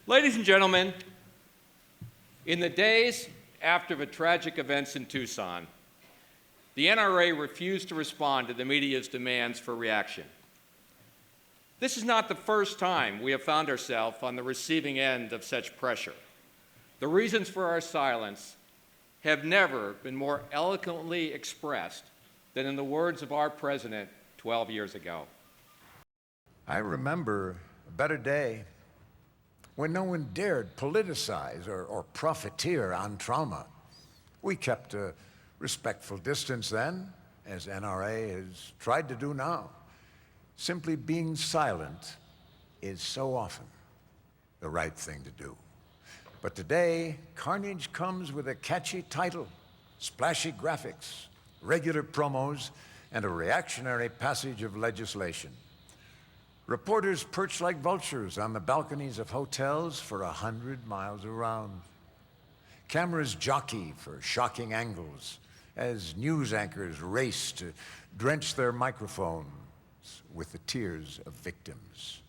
Ladies and gentlemen, in the days after the tragic events in Tucson, the NRA refused to respond to the media's demands for reaction. This is not the first time we have found ourselves on the receiving end of such pressure. The reasons for our silence have never been more eloquently expressed than in the words of our president 12 years ago. I remember a better day when no one dared politicize or profiteer on trauma. We kept a respectful distance then, as NRA has tried to do now. Simply being silent is so often the right thing to do. But today, carnage comes with a catchy title, splashy graphics, regular promos, and a reactionary passage of legislation. Reporters perch like vultures on the balconies of hotels for 100 miles around. Cameras jockey for shocking angles as news anchors race to drench their microphones with the tears of victims.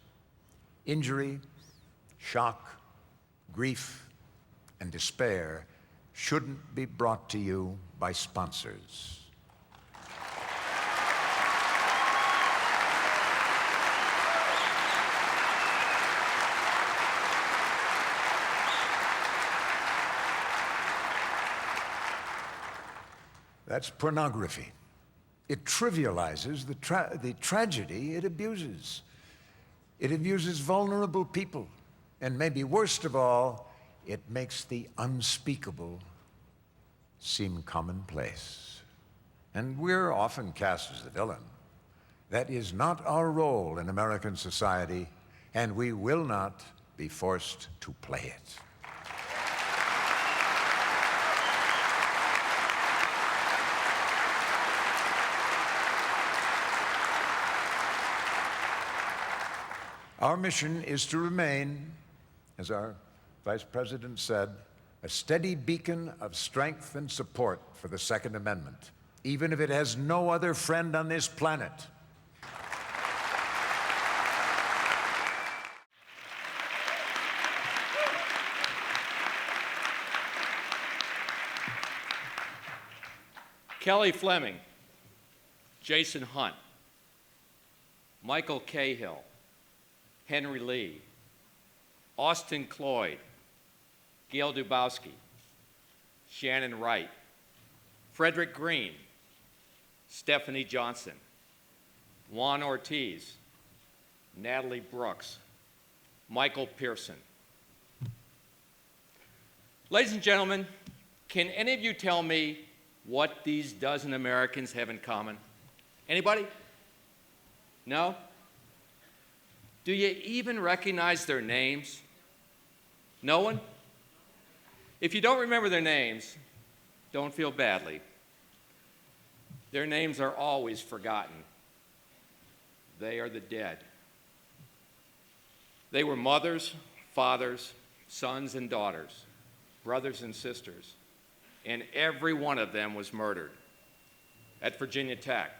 Injury, shock, grief, and despair shouldn't be brought to you by sponsors. That's pornography. It trivializes the tragedy it abuses. It abuses vulnerable people. And maybe worst of all, it makes the unspeakable seem commonplace. And we're often cast as the villain. That is not our role in American society, and we will not be forced to play it. Our mission is to remain, as our Vice President said, a steady beacon of strength and support for the Second Amendment, even if it has no other friend on this planet. Kelly Fleming, Jason Hunt, Michael Cahill, Henry Lee, Austin Cloyd, Gail Dubowski, Shannon Wright, Frederick Green, Stephanie Johnson, Juan Ortiz, Natalie Brooks, Michael Pearson. Ladies and gentlemen, can any of you tell me what these dozen Americans have in common? Anybody? No? Do you even recognize their names? No one? If you don't remember their names, don't feel badly. Their names are always forgotten. They are the dead. They were mothers, fathers, sons and daughters, brothers and sisters, and every one of them was murdered at Virginia Tech,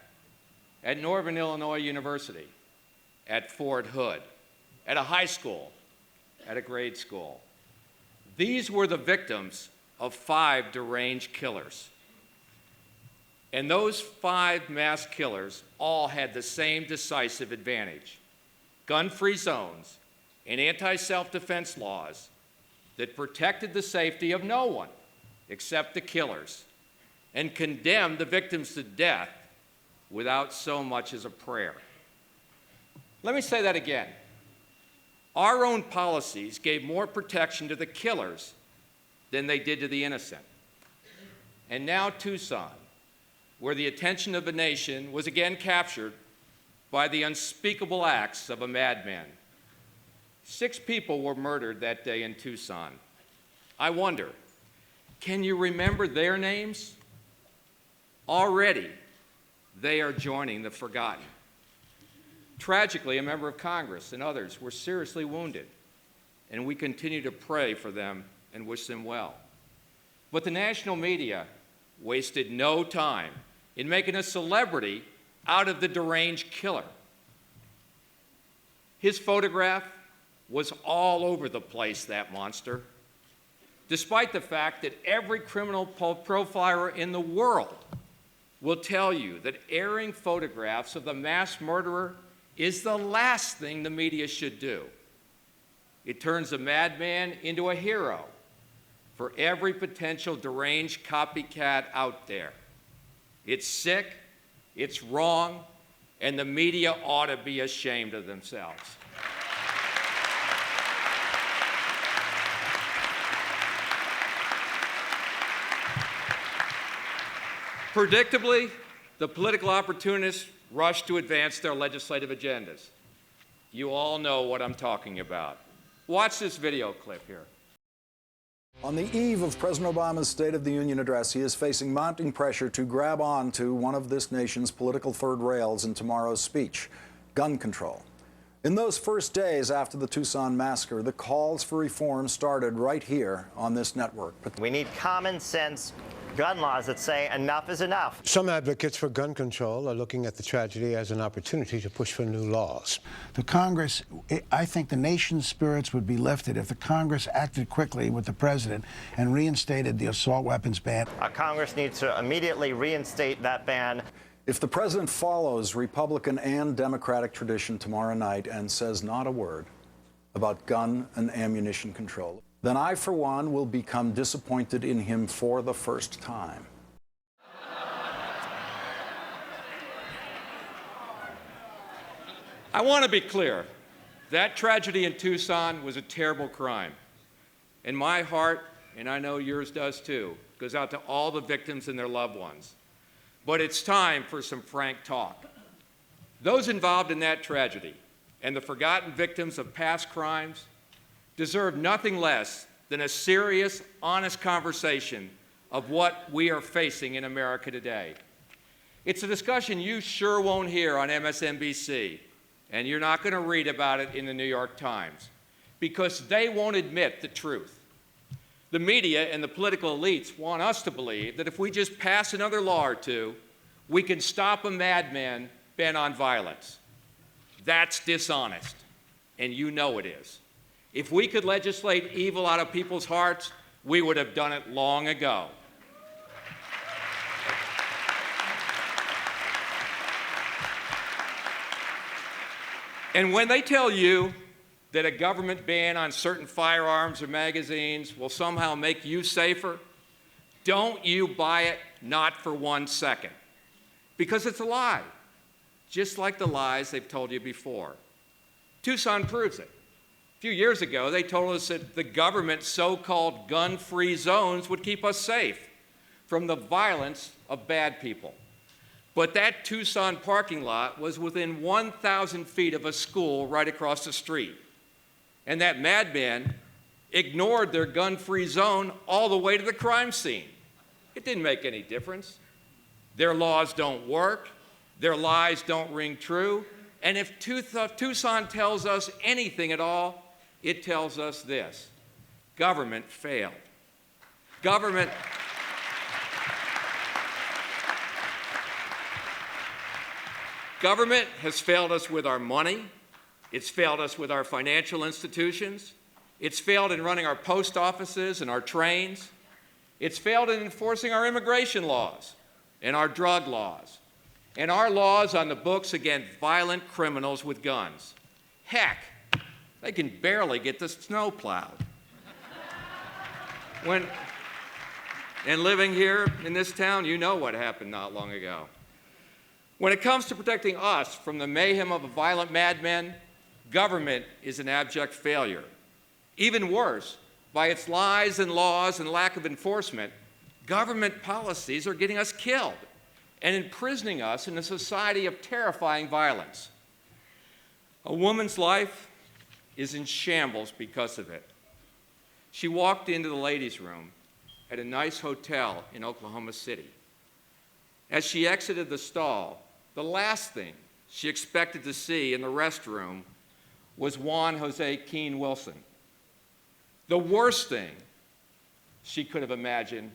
at Northern Illinois University, at Fort Hood, at a high school, at a grade school. These were the victims of 5 deranged killers. And those 5 mass killers all had the same decisive advantage: gun-free zones and anti-self-defense laws that protected the safety of no one except the killers and condemned the victims to death without so much as a prayer. Let me say that again. Our own policies gave more protection to the killers than they did to the innocent. And now Tucson, where the attention of the nation was again captured by the unspeakable acts of a madman. 6 people were murdered that day in Tucson. I wonder, can you remember their names? Already, they are joining the forgotten. Tragically, a member of Congress and others were seriously wounded, and we continue to pray for them and wish them well. But the national media wasted no time in making a celebrity out of the deranged killer. His photograph was all over the place, that monster, despite the fact that every criminal profiler in the world will tell you that airing photographs of the mass murderer is the last thing the media should do. It turns a madman into a hero for every potential deranged copycat out there. It's sick, it's wrong, and the media ought to be ashamed of themselves. Predictably, the political opportunists rush to advance their legislative agendas. You all know what I'm talking about. Watch this video clip here. On the eve of President Obama's State of the Union address, he is facing mounting pressure to grab on to one of this nation's political third rails in tomorrow's speech, gun control. In those first days after the Tucson massacre, the calls for reform started right here on this network. We need common sense gun laws that say enough is enough. Some advocates for gun control are looking at the tragedy as an opportunity to push for new laws. The Congress, I think the nation's spirits would be lifted if the Congress acted quickly with the president and reinstated the assault weapons ban. Congress needs to immediately reinstate that ban. If the president follows Republican and Democratic tradition tomorrow night and says not a word about gun and ammunition control, then I, for one, will become disappointed in him for the first time. I want to be clear. That tragedy in Tucson was a terrible crime. And my heart, and I know yours does too, goes out to all the victims and their loved ones. But it's time for some frank talk. Those involved in that tragedy and the forgotten victims of past crimes deserve nothing less than a serious, honest conversation of what we are facing in America today. It's a discussion you sure won't hear on MSNBC, and you're not going to read about it in the New York Times, because they won't admit the truth. The media and the political elites want us to believe that if we just pass another law or two, we can stop a madman bent on violence. That's dishonest, and you know it is. If we could legislate evil out of people's hearts, we would have done it long ago. And when they tell you that a government ban on certain firearms or magazines will somehow make you safer, don't you buy it, not for 1 second. Because it's a lie, just like the lies they've told you before. Tucson proves it. A few years ago, they told us that the government's so-called gun-free zones would keep us safe from the violence of bad people. But that Tucson parking lot was within 1,000 feet of a school right across the street. And that madman ignored their gun-free zone all the way to the crime scene. It didn't make any difference. Their laws don't work. Their lies don't ring true. And if Tucson tells us anything at all, it tells us this: government failed. Government has failed us with our money. It's failed us with our financial institutions. It's failed in running our post offices and our trains. It's failed in enforcing our immigration laws and our drug laws and our laws on the books against violent criminals with guns. Heck, they can barely get the snow plowed. And living here in this town, you know what happened not long ago. When it comes to protecting us from the mayhem of a violent madman, government is an abject failure. Even worse, by its lies and laws and lack of enforcement, government policies are getting us killed and imprisoning us in a society of terrifying violence. A woman's life is in shambles because of it. She walked into the ladies' room at a nice hotel in Oklahoma City. As she exited the stall, the last thing she expected to see in the restroom was Juan Jose Keene Wilson. The worst thing she could have imagined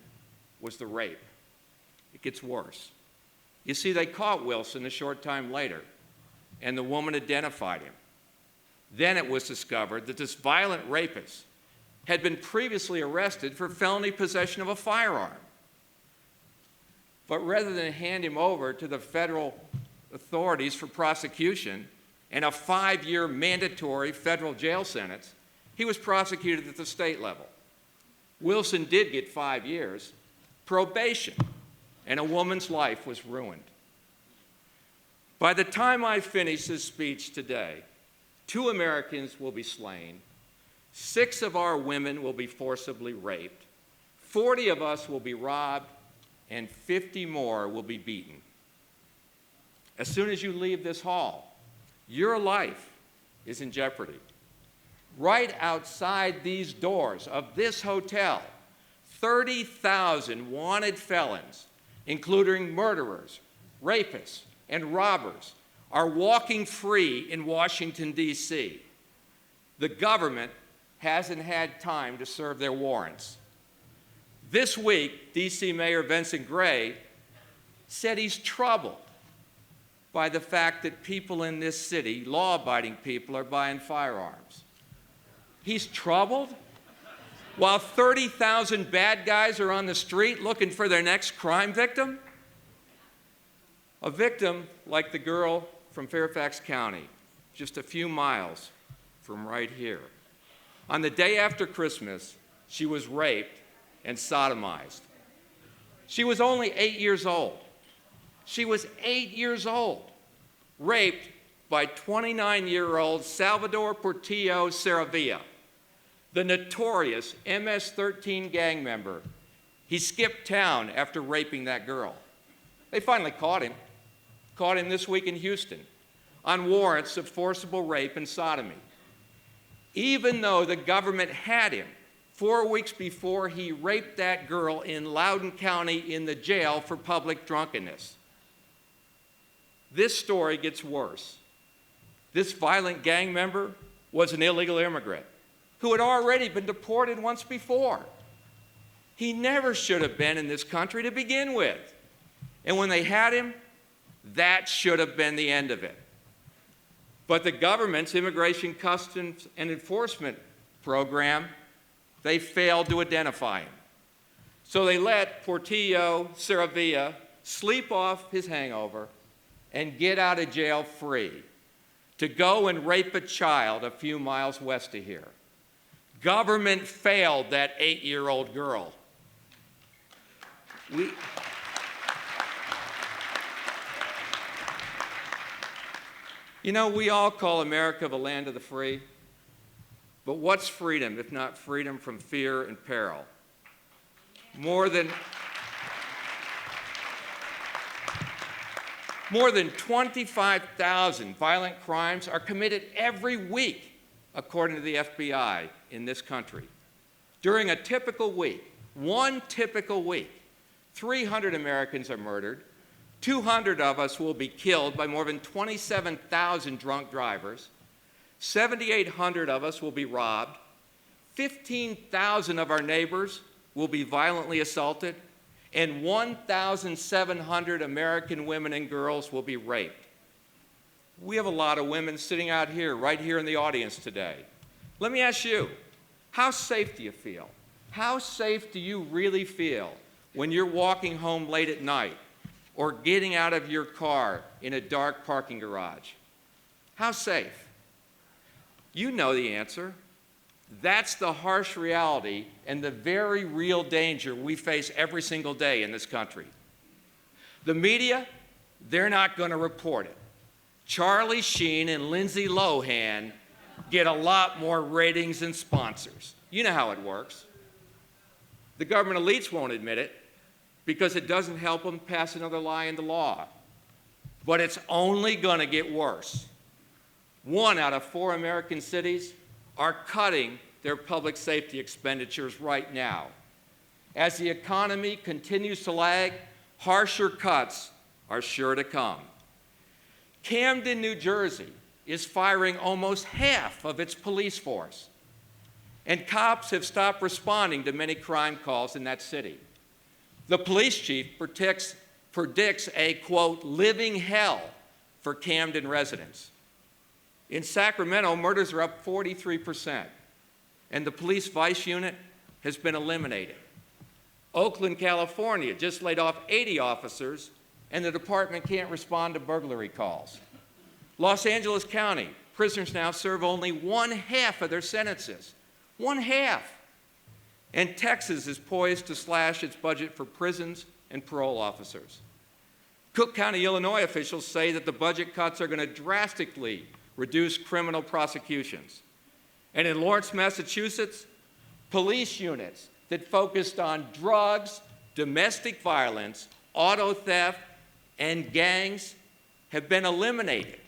was the rape. It gets worse. You see, they caught Wilson a short time later, and the woman identified him. Then it was discovered that this violent rapist had been previously arrested for felony possession of a firearm. But rather than hand him over to the federal authorities for prosecution and a 5-year mandatory federal jail sentence, he was prosecuted at the state level. Wilson did get 5 years, probation, and a woman's life was ruined. By the time I finish this speech today, 2 Americans will be slain, 6 of our women will be forcibly raped, 40 of us will be robbed, and 50 more will be beaten. As soon as you leave this hall, your life is in jeopardy. Right outside these doors of this hotel, 30,000 wanted felons, including murderers, rapists, and robbers, are walking free in Washington, D.C. The government hasn't had time to serve their warrants. This week, D.C. Mayor Vincent Gray said he's troubled by the fact that people in this city, law-abiding people, are buying firearms. He's troubled while 30,000 bad guys are on the street looking for their next crime victim? A victim like the girl from Fairfax County, just a few miles from right here. On the day after Christmas, she was raped and sodomized. She was only 8 years old. She was 8 years old, raped by 29-year-old Salvador Portillo Saravia, the notorious MS-13 gang member. He skipped town after raping that girl. They finally caught him this week in Houston on warrants of forcible rape and sodomy. Even though the government had him 4 weeks before he raped that girl in Loudoun County in the jail for public drunkenness. This story gets worse. This violent gang member was an illegal immigrant who had already been deported once before. He never should have been in this country to begin with. And when they had him, that should have been the end of it. But the government's Immigration, Customs, and Enforcement program, they failed to identify him. So they let Portillo Saravia sleep off his hangover and get out of jail free to go and rape a child a few miles west of here. Government failed that 8-year-old girl. You know, we all call America the land of the free, but what's freedom if not freedom from fear and peril? More than 25,000 violent crimes are committed every week, according to the FBI, in this country. During a typical week, one typical week, 300 Americans are murdered, 200 of us will be killed by more than 27,000 drunk drivers, 7,800 of us will be robbed, 15,000 of our neighbors will be violently assaulted, and 1,700 American women and girls will be raped. We have a lot of women sitting out here, right here in the audience today. Let me ask you, how safe do you feel? How safe do you really feel when you're walking home late at night or getting out of your car in a dark parking garage? How safe? You know the answer. That's the harsh reality and the very real danger we face every single day in this country. The media, they're not going to report it. Charlie Sheen and Lindsay Lohan get a lot more ratings and sponsors. You know how it works. The government elites won't admit it because it doesn't help them pass another lie into law. But it's only going to get worse. 1 out of 4 American cities are cutting their public safety expenditures right now. As the economy continues to lag, harsher cuts are sure to come. Camden, New Jersey is firing almost half of its police force, and cops have stopped responding to many crime calls in that city. The police chief predicts a, quote, living hell for Camden residents. In Sacramento, murders are up 43%, and the police vice unit has been eliminated. Oakland, California just laid off 80 officers, and the department can't respond to burglary calls. Los Angeles County, prisoners now serve only 1/2 of their sentences. 1/2. And Texas is poised to slash its budget for prisons and parole officers. Cook County, Illinois officials say that the budget cuts are going to drastically reduce criminal prosecutions. And in Lawrence, Massachusetts, police units that focused on drugs, domestic violence, auto theft, and gangs have been eliminated.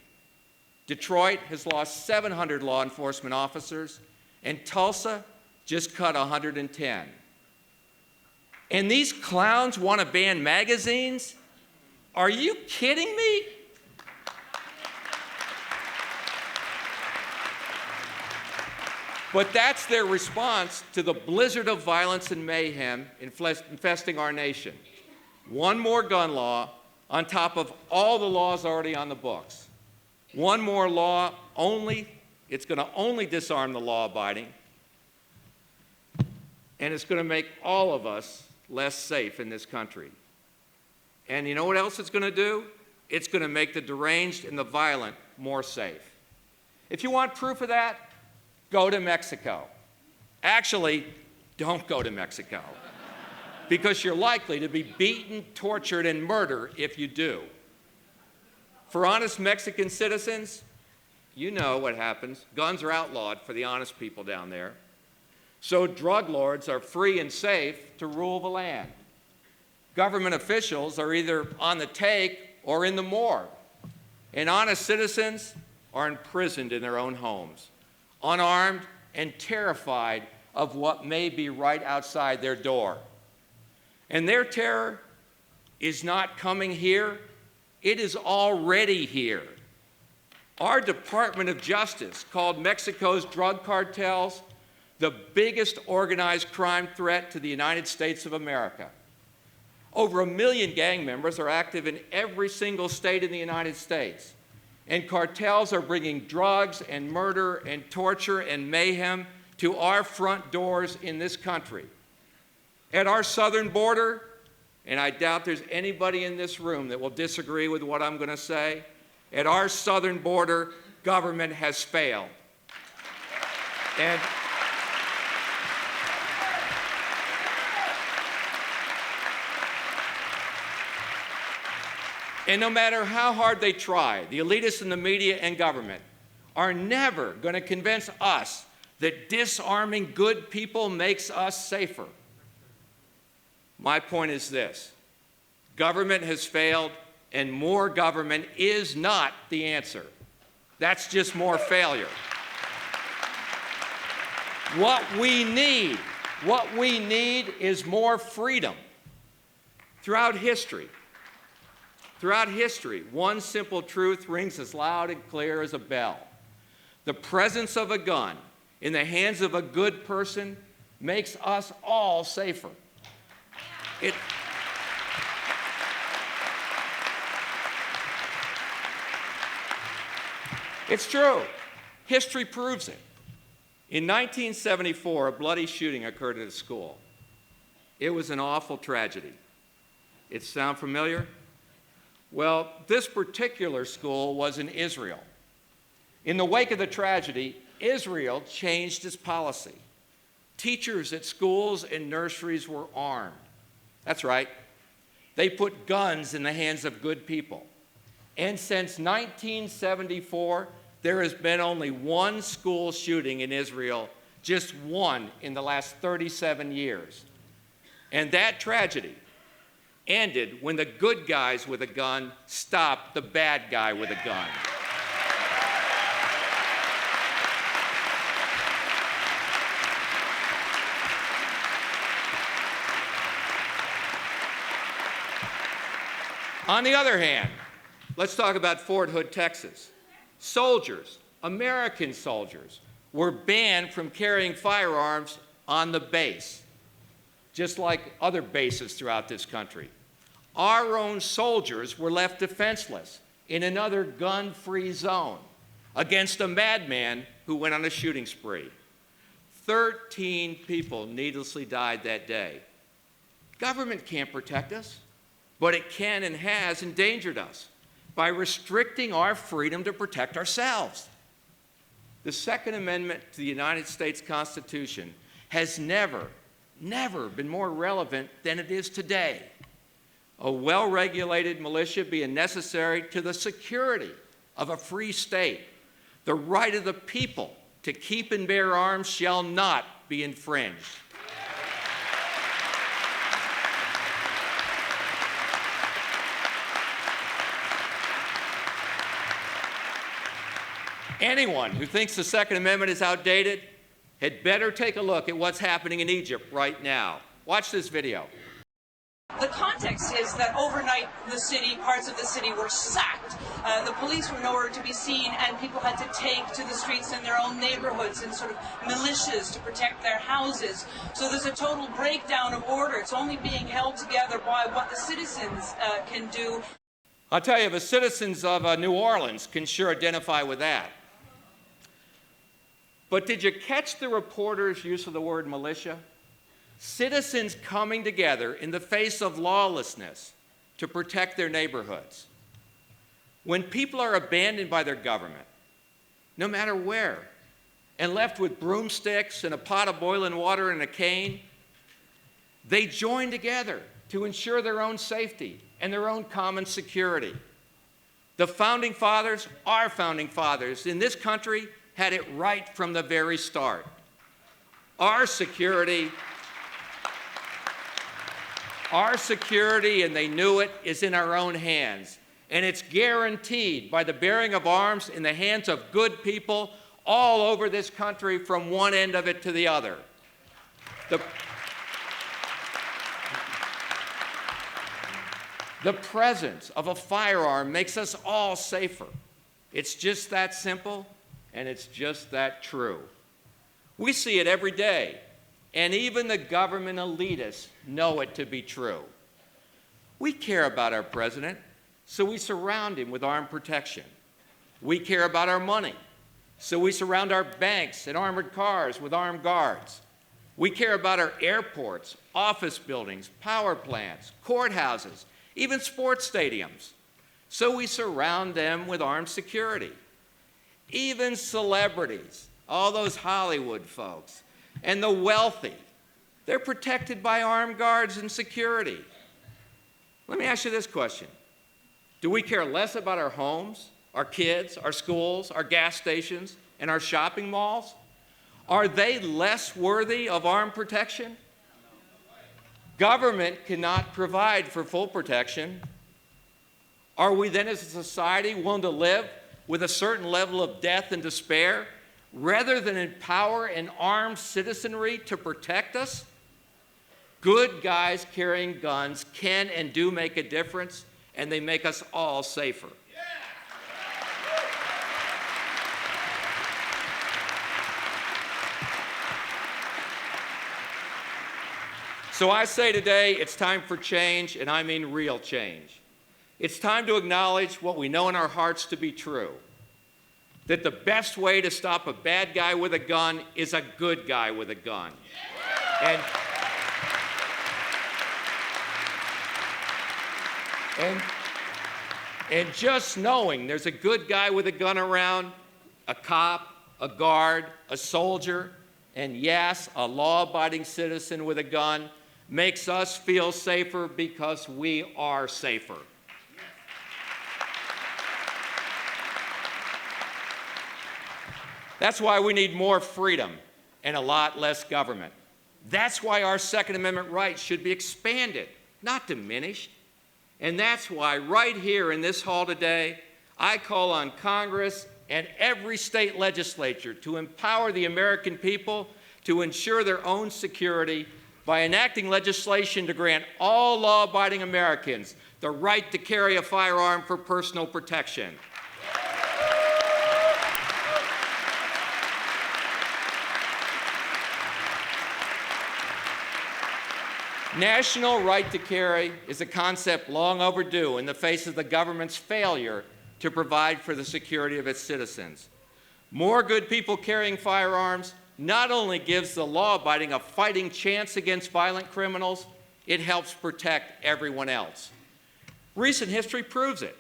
Detroit has lost 700 law enforcement officers, and Tulsa just cut 110. And these clowns want to ban magazines? Are you kidding me? But that's their response to the blizzard of violence and mayhem infesting our nation. One more gun law on top of all the laws already on the books. One more law it's going to only disarm the law-abiding, and it's going to make all of us less safe in this country. And you know what else it's going to do? It's going to make the deranged and the violent more safe. If you want proof of that, go to Mexico. Actually, don't go to Mexico, because you're likely to be beaten, tortured, and murdered if you do. For honest Mexican citizens, you know what happens. Guns are outlawed for the honest people down there. So drug lords are free and safe to rule the land. Government officials are either on the take or in the morgue. And honest citizens are imprisoned in their own homes, unarmed and terrified of what may be right outside their door. And their terror is not coming here, it is already here. Our Department of Justice called Mexico's drug cartels the biggest organized crime threat to the United States of America. Over 1 million gang members are active in every single state in the United States. And cartels are bringing drugs and murder and torture and mayhem to our front doors in this country. At our southern border, and I doubt there's anybody in this room that will disagree with what I'm going to say, at our southern border, government has failed. And no matter how hard they try, the elitists in the media and government are never going to convince us that disarming good people makes us safer. My point is this: government has failed, and more government is not the answer. That's just more failure. What we need is more freedom. Throughout history, one simple truth rings as loud and clear as a bell. The presence of a gun in the hands of a good person makes us all safer. It's true. History proves it. In 1974, a bloody shooting occurred at a school. It was an awful tragedy. It sound familiar? Well, this particular school was in Israel. In the wake of the tragedy, Israel changed its policy. Teachers at schools and nurseries were armed. That's right. They put guns in the hands of good people. And since 1974, there has been only one school shooting in Israel, just one in the last 37 years. And that tragedy ended when the good guys with a gun stopped the bad guy with a gun. On the other hand, let's talk about Fort Hood, Texas. Soldiers, American soldiers, were banned from carrying firearms on the base, just like other bases throughout this country. Our own soldiers were left defenseless in another gun-free zone. against a madman who went on a shooting spree. 13 people needlessly died that day. Government can't protect us, but it can and has endangered us by restricting our freedom to protect ourselves. The Second Amendment to the United States Constitution has never been more relevant than it is today. A well-regulated militia being necessary to the security of a free state. The right of the people to keep and bear arms shall not be infringed. Anyone who thinks the Second Amendment is outdated had better take a look at what's happening in Egypt right now. Watch this video. The context is that overnight parts of the city were sacked. The police were nowhere to be seen, and people had to take to the streets in their own neighborhoods in sort of militias to protect their houses. So there's a total breakdown of order. It's only being held together by what the citizens can do. I'll tell you, the citizens of New Orleans can sure identify with that. But did you catch the reporter's use of the word militia? Citizens coming together in the face of lawlessness to protect their neighborhoods. When people are abandoned by their government, no matter where, and left with broomsticks and a pot of boiling water and a cane, they join together to ensure their own safety and their own common security. The founding fathers, our founding fathers in this country, had it right from the very start. Our security, and they knew it, is in our own hands. And it's guaranteed by the bearing of arms in the hands of good people all over this country from one end of it to the other. The presence of a firearm makes us all safer. It's just that simple, and it's just that true. We see it every day, and even the government elitists know it to be true. We care about our president, so we surround him with armed protection. We care about our money, so we surround our banks and armored cars with armed guards. We care about our airports, office buildings, power plants, courthouses, even sports stadiums, so we surround them with armed security. Even celebrities, all those Hollywood folks, and the wealthy, they're protected by armed guards and security. Let me ask you this question. Do we care less about our homes, our kids, our schools, our gas stations, and our shopping malls? Are they less worthy of armed protection? Government cannot provide for full protection. Are we then as a society willing to live with a certain level of death and despair rather than empower an armed citizenry to protect us? Good guys carrying guns can and do make a difference, and they make us all safer. So I say today, it's time for change, and I mean real change. It's time to acknowledge what we know in our hearts to be true, that the best way to stop a bad guy with a gun is a good guy with a gun. And just knowing there's a good guy with a gun around, a cop, a guard, a soldier, and yes, a law-abiding citizen with a gun, makes us feel safer because we are safer. That's why we need more freedom and a lot less government. That's why our Second Amendment rights should be expanded, not diminished. And that's why right here in this hall today, I call on Congress and every state legislature to empower the American people to ensure their own security by enacting legislation to grant all law-abiding Americans the right to carry a firearm for personal protection. National right to carry is a concept long overdue in the face of the government's failure to provide for the security of its citizens. More good people carrying firearms not only gives the law-abiding a fighting chance against violent criminals, it helps protect everyone else. Recent history proves it.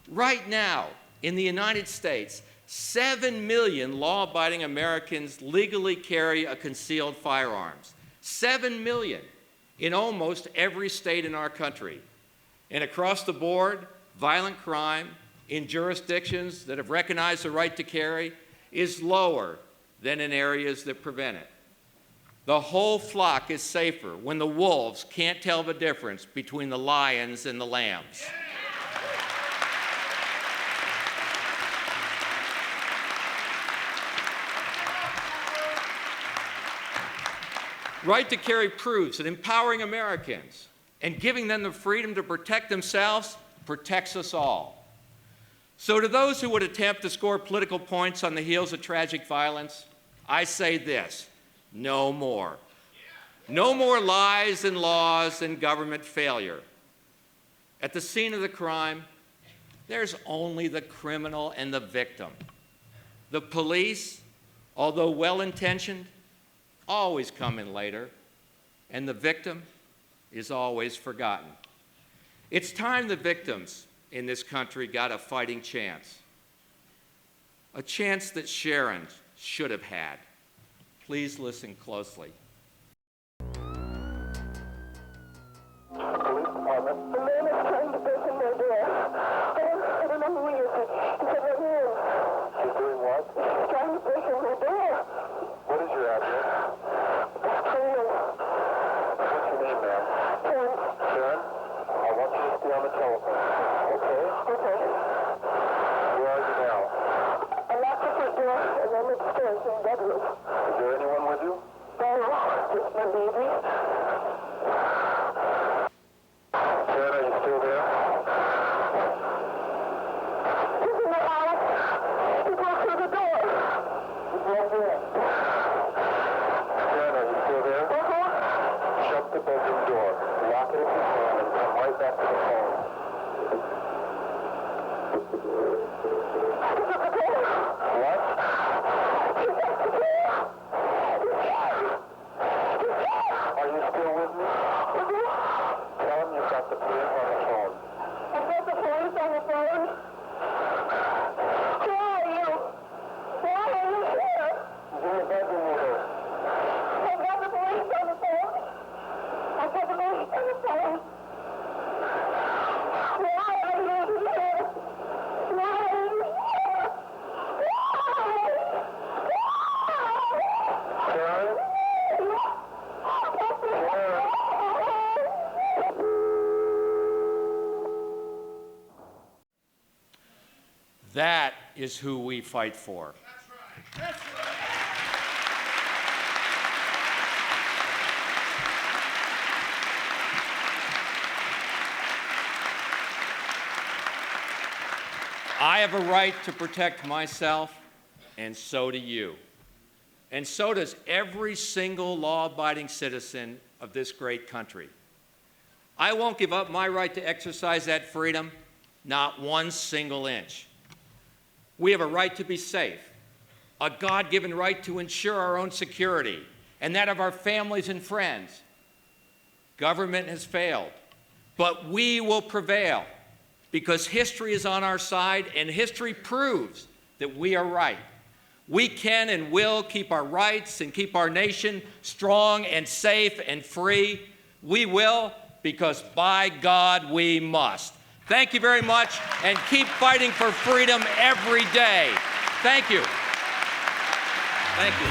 Right now, in the United States, 7 million law-abiding Americans legally carry a concealed firearms. 7 million in almost every state in our country. And across the board, violent crime in jurisdictions that have recognized the right to carry is lower than in areas that prevent it. The whole flock is safer when the wolves can't tell the difference between the lions and the lambs. Right to carry proves that empowering Americans and giving them the freedom to protect themselves protects us all. So to those who would attempt to score political points on the heels of tragic violence, I say this: no more. No more lies and laws and government failure. At the scene of the crime, there's only the criminal and the victim. The police, although well-intentioned, always come in later, and the victim is always forgotten. It's time the victims in this country got a fighting chance, a chance that Sharon should have had. Please listen closely. The man is trying to break in my door. I don't know who he is. He's over here. He's doing what? He's trying to break in my door. What is your address? It's Peril. What's your name, ma'am? Sharon. Sharon? I want you to stay on the telephone. Okay? Okay. Where are you now? I locked the front door and I'm upstairs in the bedroom. Is there anyone with you? No, just my baby. Sharon, are you still there? He's in the house. He broke through the door. He broke in. Sharon, are you still there? Shut the bedroom door. Lock it if you can and come right back to the phone. He's at the door. What? He's at the door. He's here. He's here. Are you still with me? Tell him you've got the police on the phone. I've got the police on the phone? Where are you? Why are you here? He's in the bedroom with her. I've got the police on the phone. I've got the police on the phone. Why are you here? Why are you here? Why? Sharon? That is who we fight for. I have a right to protect myself, and so do you. And so does every single law-abiding citizen of this great country. I won't give up my right to exercise that freedom, not one single inch. We have a right to be safe, a God-given right to ensure our own security and that of our families and friends. Government has failed, but we will prevail because history is on our side and history proves that we are right. We can and will keep our rights and keep our nation strong and safe and free. We will because by God we must. Thank you very much, and keep fighting for freedom every day. Thank you. Thank you.